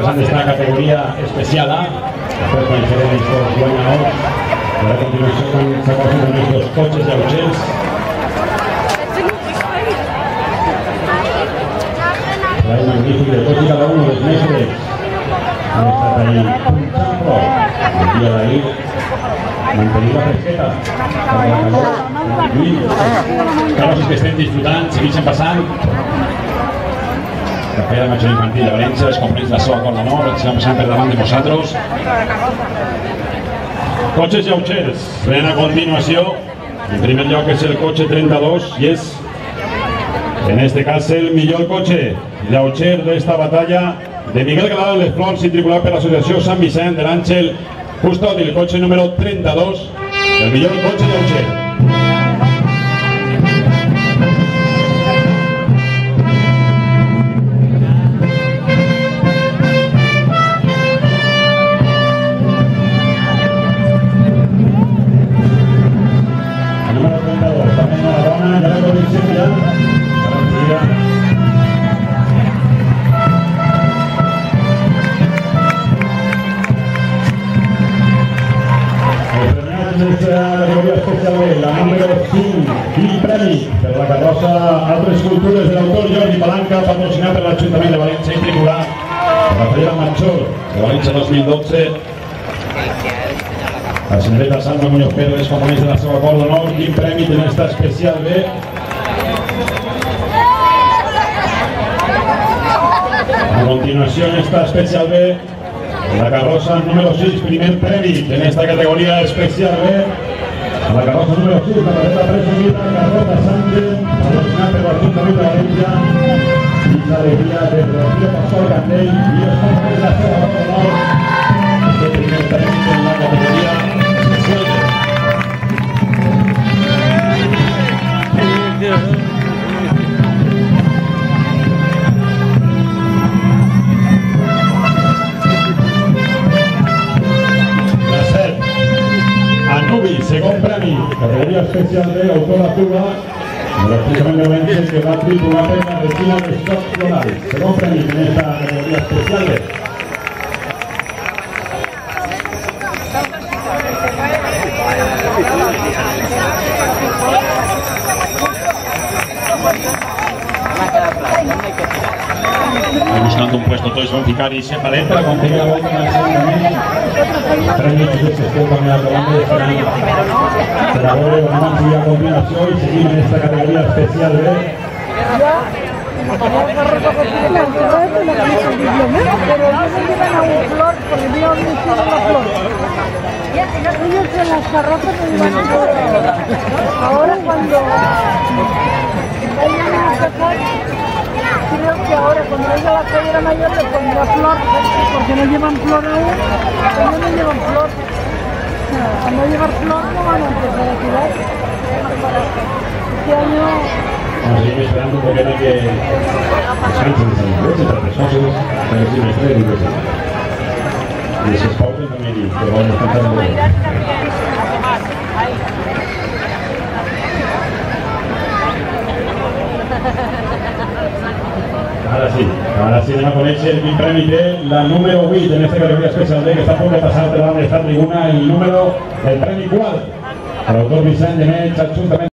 pasando esta categoría especial A. Después conoceremos estos guanyadors. A continuació s'acosten amb estos cotxes lleugers. Trae magnífic de tots i cada un dels mestres. Han estat ahí punxant prou. El dia d'ahir mantenir la fresqueta. Carros que estem disfrutant, segueixen passant. La Fera Major Infantil de València es compleix la seva corda nord, estan passant per davant de nosaltres. Cotxes lleugers, ven a continuació. En primer lloc és el cotxe 32 i és, en este cas, el millor cotxe lleuger d'esta batalla de Miguel Galado de les Flors i tripulat per l'associació Sant Vicent de l'Àngel Custodi, el cotxe número 32, el millor cotxe lleuger. La número 5, Quim Premi per la carrossa Altres Cultures de l'autor Jordi Palanca, patrocinat per l'Ajuntament de València i tripulat per la Fera Major de València 2012. La senyoreta Sandra Muñoz Pérez, les components de la seva corda nord, Quim Premi en esta especial B. A continuació, en esta especial B, la carrossa número 6, primer premi en esta categoría especial B. La carroza número 6, la tarjeta presumida, Carroza Sánchez, patrocinada por l'Ajuntament de València, i l'alegria de Rocío Pastor Candell i els companys de la seva corda nord. Este primer premi en la categoría especial B. Segon premi, categoria especial de autor Azuba, de l'Ajuntament de València, que va tripular per la Regina dels Jocs Florals. Segon premi en esta categoria especial de. Buscando un puesto, todos van a ficar y siempre adentro, consigue la vuelta en el segundo. Premios que se estén también acabando de salir. Se la vuelve con una actividad a continuación y seguimos en esta categoría especial de. Ahora cuando vayan a sacar, creo que ahora cuando venga la Fera Mayor le pondrá flor, porque no llevan flor aún, ellos no llevan flor. Al no llevar flor no van a empezar a tirar. Este año... Vamos a ir esperando un poquito que descansen de San Luis, entre los socios, a ver si me estrenen y cosas. Y esos pauten también y que vamos a descansar un poco. Ahora sí anem a conèixer el premi de la número 8 en esta categoria especial D, que està a punt de passar per davant d'esta tribuna, el número del premi qual, l'autor Vicent Genet, adjuntament